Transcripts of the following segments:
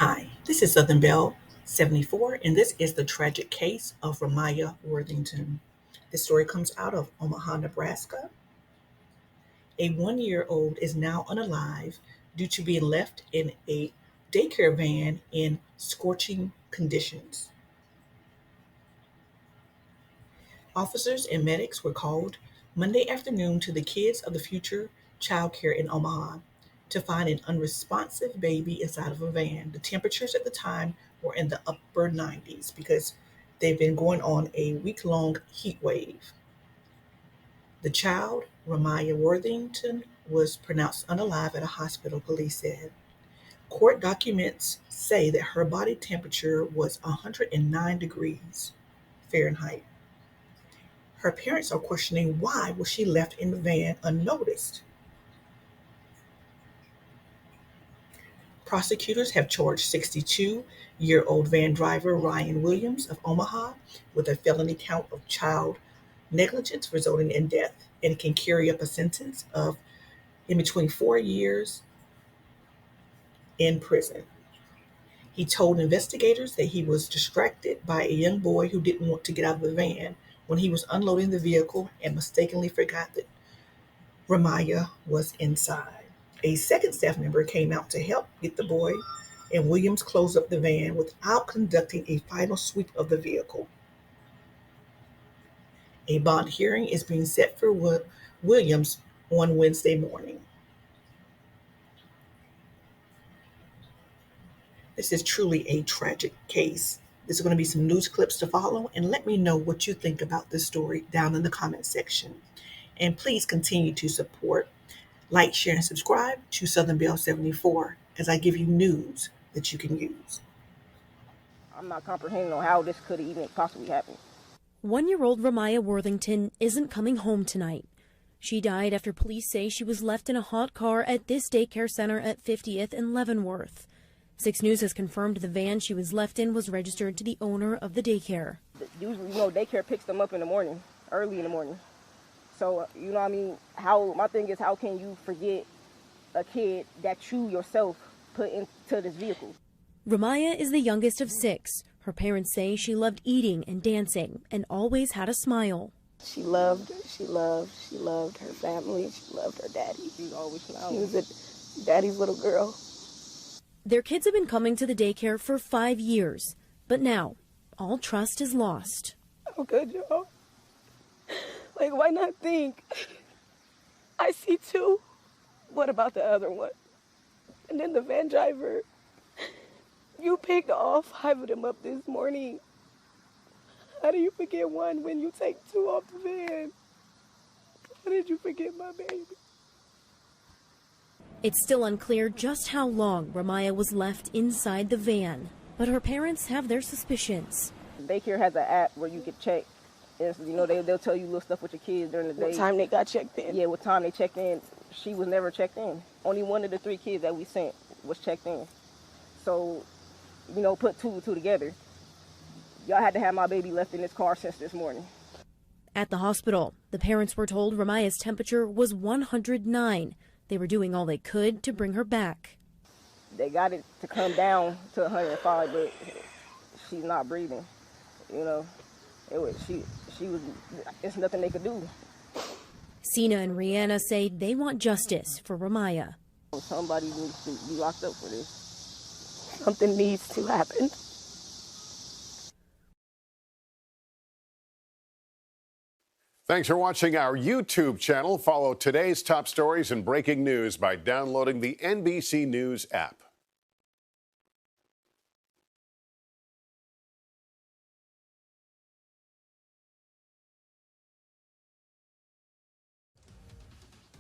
Hi, this is Southern Belle 74, and this is the tragic case of Ramaya Worthington. This story comes out of Omaha, Nebraska. A 1 year old is now unalive due to being left in a daycare van in scorching conditions. Officers and medics were called Monday afternoon to the Kids of the Future Child Care in Omaha to find an unresponsive baby inside of a van. The temperatures at the time were in the upper 90s because they've been going on a week-long heat wave. The child, Ramaya Worthington, was pronounced unalive at a hospital, police said. Court documents say that her body temperature was 109 degrees Fahrenheit. Her parents are questioning why was she left in the van unnoticed. Prosecutors have charged 62-year-old van driver Ryan Williams of Omaha with a felony count of child negligence resulting in death and can carry up a sentence of in between 4 years in prison. He told investigators that he was distracted by a young boy who didn't want to get out of the van when he was unloading the vehicle and mistakenly forgot that Ramaya was inside. A second staff member came out to help get the boy, and Williams closed up the van without conducting a final sweep of the vehicle. A bond hearing is being set for Williams on Wednesday morning. This is truly a tragic case. There's going to be some news clips to follow, and let me know what you think about this story down in the comment section. And please continue to support, like, share, and subscribe to Southern Belle 74 as I give you news that you can use. I'm not comprehending on how this could even possibly happen. 1-year-old Ramaya Worthington isn't coming home tonight. She died after police say she was left in a hot car at this daycare center at 50th and Leavenworth. 6 News has confirmed the van she was left in was registered to the owner of the daycare. Usually, daycare picks them up in the morning, early in the morning. So, what I mean? My thing is, how can you forget a kid that you yourself put into this vehicle? Ramaya is the youngest of 6. Her parents say she loved eating and dancing and always had a smile. She loved her family. She loved her daddy. She always smiling. She was a daddy's little girl. Their kids have been coming to the daycare for 5 years, but now all trust is lost. How could y'all? Why not think? I see 2. What about the other one? And then the van driver. You picked all 5 of them up this morning. How do you forget one when you take 2 off the van? How did you forget my baby? It's still unclear just how long Ramaya was left inside the van, but her parents have their suspicions. Daycare has an app where you can check. And, they'll tell you little stuff with your kids during the day. What time they got checked in? Yeah, what time they checked in. She was never checked in. Only one of the 3 kids that we sent was checked in. So, put 2 and 2 together. Y'all had to have my baby left in this car since this morning. At the hospital, the parents were told Ramaya's temperature was 109. They were doing all they could to bring her back. They got it to come down to 105, but she's not breathing. It's nothing they could do. Sina and Rihanna say they want justice for Ramaya. Somebody needs to be locked up for this. Something needs to happen. Thanks for watching our YouTube channel. Follow today's top stories and breaking news by downloading the NBC News app.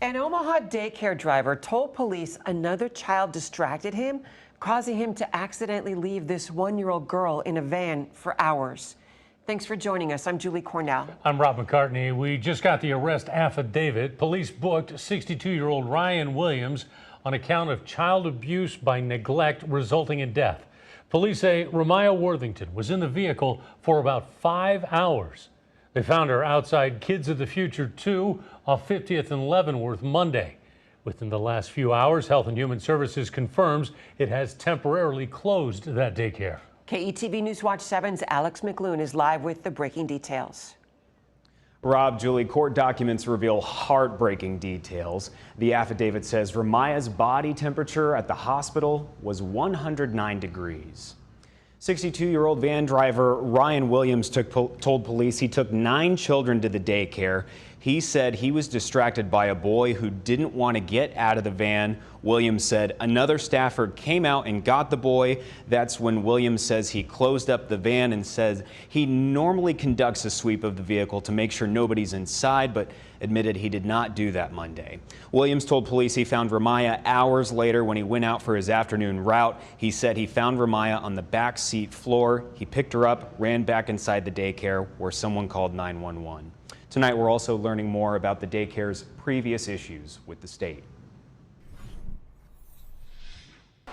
An Omaha daycare driver told police another child distracted him, causing him to accidentally leave this 1-year-old girl in a van for hours. Thanks for joining us. I'm Julie Cornell. I'm Rob McCartney. We just got the arrest affidavit. Police booked 62-year-old Ryan Williams on account of child abuse by neglect resulting in death. Police say Ramaya Worthington was in the vehicle for about 5 hours. They found her outside Kids of the Future 2 off 50th and Leavenworth Monday. Within the last few hours, Health and Human Services confirms it has temporarily closed that daycare. KETV News Watch 7's Alex McLoone is live with the breaking details. Rob, Julie, court documents reveal heartbreaking details. The affidavit says Ramaya's body temperature at the hospital was 109 degrees. 62-year-old van driver Ryan Williams told police he took 9 children to the daycare. He said he was distracted by a boy who didn't want to get out of the van. Williams said another staffer came out and got the boy. That's when Williams says he closed up the van and says he normally conducts a sweep of the vehicle to make sure nobody's inside, but admitted he did not do that Monday. Williams told police he found Ramaya hours later when he went out for his afternoon route. He said he found Ramaya on the back seat floor. He picked her up, ran back inside the daycare where someone called 911. Tonight, we're also learning more about the daycare's previous issues with the state.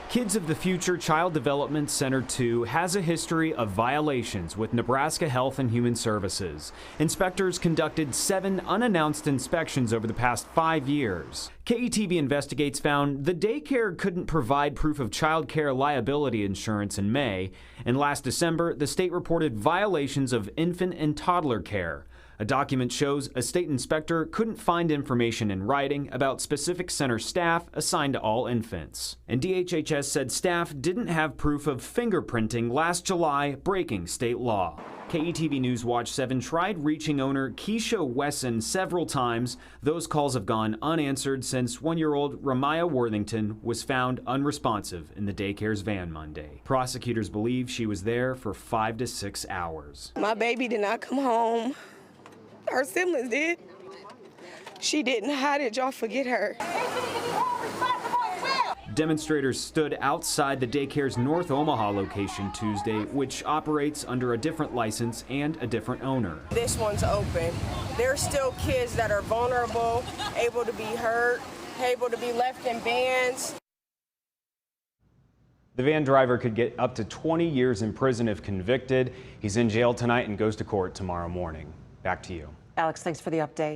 Kids of the Future Child Development Center 2 has a history of violations with Nebraska Health and Human Services. Inspectors conducted 7 unannounced inspections over the past 5 years. KETV Investigates found the daycare couldn't provide proof of child care liability insurance in May, and last December, the state reported violations of infant and toddler care. A document shows a state inspector couldn't find information in writing about specific center staff assigned to all infants. And DHHS said staff didn't have proof of fingerprinting last July, breaking state law. KETV News Watch 7 tried reaching owner Keisha Wesson several times. Those calls have gone unanswered since 1-year-old Ramaya Worthington was found unresponsive in the daycare's van Monday. Prosecutors believe she was there for 5 to 6 hours. My baby did not come home. Her siblings did. She didn't. How did y'all forget her? Demonstrators stood outside the daycare's North Omaha location Tuesday, which operates under a different license and a different owner. This one's open. There's still kids that are vulnerable, able to be hurt, able to be left in vans. The van driver could get up to 20 years in prison if convicted. He's in jail tonight and goes to court tomorrow morning. Back to you. Alex, thanks for the update.